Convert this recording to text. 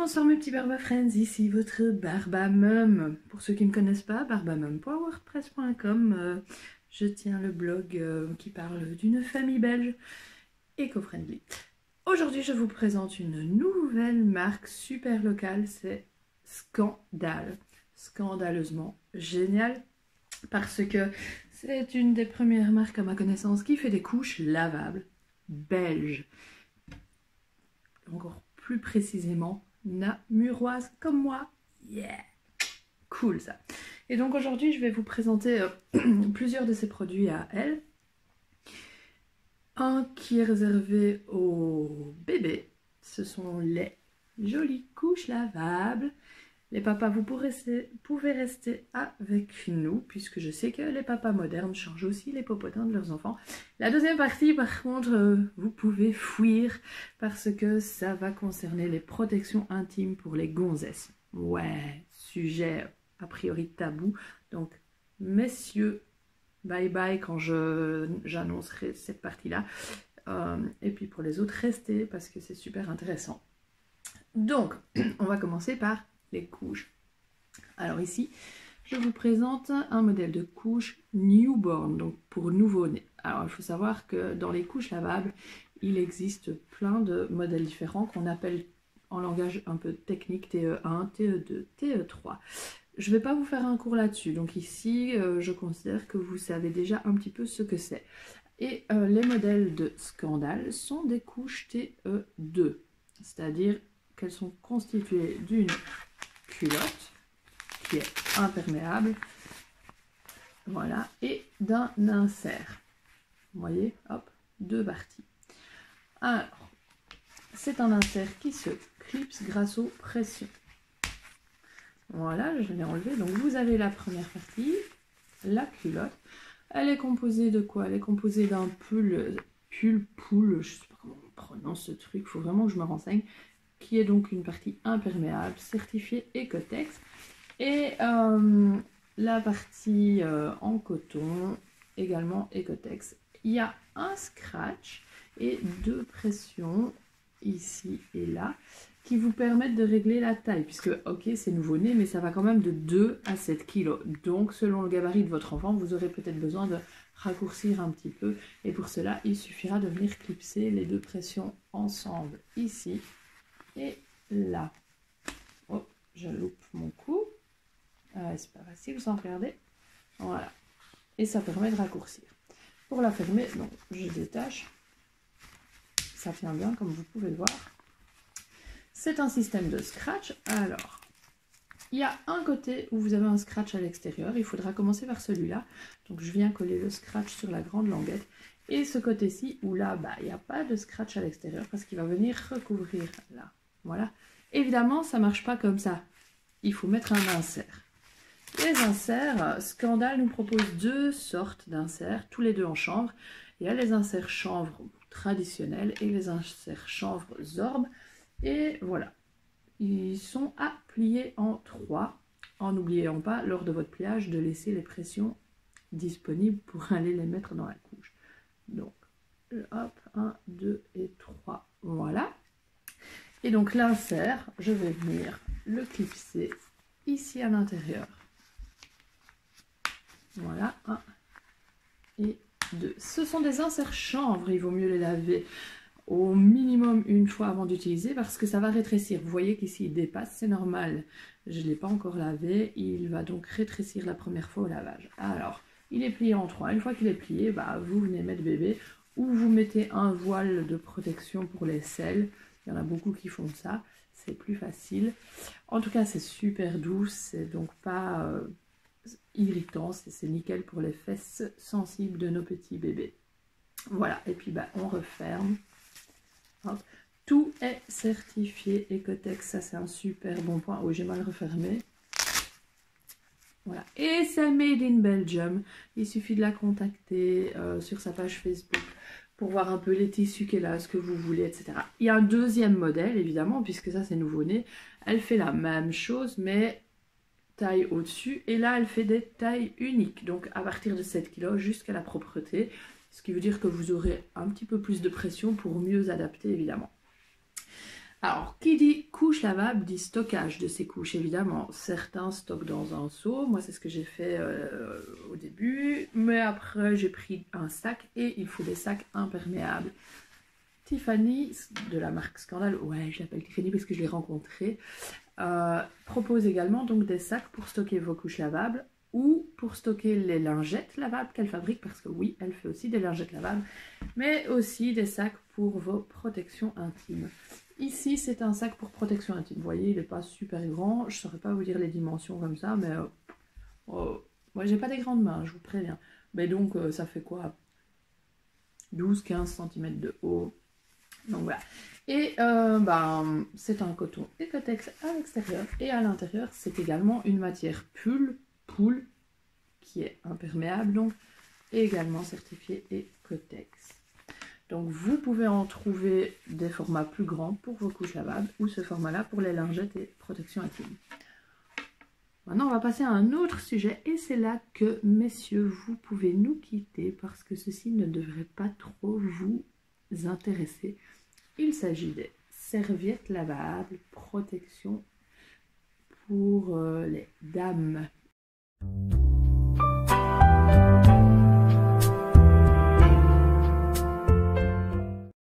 Bonsoir mes petits Barba Friends, ici votre Barbamum. Pour ceux qui ne me connaissent pas, barbamum.wordpress.com, je tiens le blog qui parle d'une famille belge éco-friendly. Aujourd'hui, je vous présente une nouvelle marque super locale, c'est Scandale. Scandaleusement génial, parce que c'est une des premières marques à ma connaissance qui fait des couches lavables belges. Encore plus précisément, namuroise comme moi. Yeah! Cool ça. Et donc aujourd'hui, je vais vous présenter plusieurs de ces produits à elle. Un qui est réservé aux bébés. Ce sont les jolies couches lavables. Les papas, vous pouvez rester avec nous, puisque je sais que les papas modernes changent aussi les popotins de leurs enfants. La deuxième partie, par contre, vous pouvez fuir, parce que ça va concerner les protections intimes pour les gonzesses. Ouais, sujet a priori tabou. Donc, messieurs, bye bye quand j'annoncerai cette partie-là. Et puis pour les autres, restez, parce que c'est super intéressant. Donc, on va commencer par les couches. Alors ici, je vous présente un modèle de couche newborn, donc pour nouveau-né. Alors il faut savoir que dans les couches lavables, il existe plein de modèles différents qu'on appelle en langage un peu technique TE1, TE2, TE3. Je ne vais pas vous faire un cours là-dessus, donc ici je considère que vous savez déjà un petit peu ce que c'est. Et les modèles de Scandale sont des couches TE2, c'est-à-dire qu'elles sont constituées d'une culotte qui est imperméable, voilà, et d'un insert. Vous voyez, hop, deux parties. Alors, c'est un insert qui se clipse grâce aux pressions. Voilà, je l'ai enlevé. Donc vous avez la première partie, la culotte. Elle est composée de quoi? Elle est composée d'un pull, je sais pas comment on prononce ce truc, il faut vraiment que je me renseigne, qui est donc une partie imperméable, certifiée Ecotex, et la partie en coton, également Ecotex. Il y a un scratch et deux pressions, ici et là, qui vous permettent de régler la taille, puisque, ok, c'est nouveau-né, mais ça va quand même de 2 à 7 kg. Donc, selon le gabarit de votre enfant, vous aurez peut-être besoin de raccourcir un petit peu, et pour cela, il suffira de venir clipser les deux pressions ensemble, ici et là. Oh, je loupe mon coup. C'est pas facile sans regarder. Voilà. Et ça permet de raccourcir. Pour la fermer, donc je détache. Ça tient bien comme vous pouvez le voir. C'est un système de scratch. Alors, il y a un côté où vous avez un scratch à l'extérieur. Il faudra commencer par celui-là. Donc je viens coller le scratch sur la grande languette. Et ce côté-ci où là, il n'y a pas de scratch à l'extérieur parce qu'il va venir recouvrir là. Voilà. Évidemment, ça ne marche pas comme ça. Il faut mettre un insert. Les inserts, Scandale nous propose deux sortes d'inserts, tous les deux en chanvre. Il y a les inserts chanvre traditionnels et les inserts chanvre Zorb. Et voilà. Ils sont à plier en 3, en n'oubliant pas, lors de votre pliage, de laisser les pressions disponibles pour aller les mettre dans la couche. Donc, hop, 1, 2 et 3. Voilà. Et donc l'insert, je vais venir le clipser ici à l'intérieur. Voilà, 1 et 2. Ce sont des inserts chanvre, il vaut mieux les laver au minimum une fois avant d'utiliser parce que ça va rétrécir. Vous voyez qu'ici il dépasse, c'est normal. Je ne l'ai pas encore lavé, il va donc rétrécir la première fois au lavage. Alors, il est plié en 3. Une fois qu'il est plié, vous venez mettre bébé ou vous mettez un voile de protection pour les selles. Il y en a beaucoup qui font ça, c'est plus facile. En tout cas, c'est super doux, c'est donc pas irritant, c'est nickel pour les fesses sensibles de nos petits bébés. Voilà, et puis on referme. Hop. Tout est certifié Ecotex, ça c'est un super bon point. Oh, j'ai mal refermé. Voilà, et c'est made in Belgium. Il suffit de la contacter sur sa page Facebook pour voir un peu les tissus qu'elle a, ce que vous voulez, etc. Il y a un deuxième modèle, évidemment, puisque ça c'est nouveau-né. Elle fait la même chose, mais taille au-dessus. Et là, elle fait des tailles uniques, donc à partir de 7 kg jusqu'à la propreté. Ce qui veut dire que vous aurez un petit peu plus de pression pour mieux adapter, évidemment. Alors, qui dit couche lavable dit stockage de ces couches, évidemment. Certains stockent dans un seau, moi c'est ce que j'ai fait au début, mais après j'ai pris un sac et il faut des sacs imperméables. Tiffany, de la marque Scandale, ouais je l'appelle Tiffany parce que je l'ai rencontrée, propose également donc des sacs pour stocker vos couches lavables ou pour stocker les lingettes lavables qu'elle fabrique, parce que oui, elle fait aussi des lingettes lavables, mais aussi des sacs pour vos protections intimes. Ici, c'est un sac pour protection intime. Vous voyez, il n'est pas super grand. Je ne saurais pas vous dire les dimensions comme ça, mais moi, j'ai pas des grandes mains, je vous préviens. Mais donc, ça fait quoi? 12-15 cm de haut. Donc voilà. Et c'est un coton Ecotex à l'extérieur. Et à l'intérieur, c'est également une matière poule, qui est imperméable, donc, et également certifiée Ecotex. Donc vous pouvez en trouver des formats plus grands pour vos couches lavables ou ce format-là pour les lingettes et protection intime. Maintenant on va passer à un autre sujet et c'est là que, messieurs, vous pouvez nous quitter parce que ceci ne devrait pas trop vous intéresser. Il s'agit des serviettes lavables, protection pour les dames.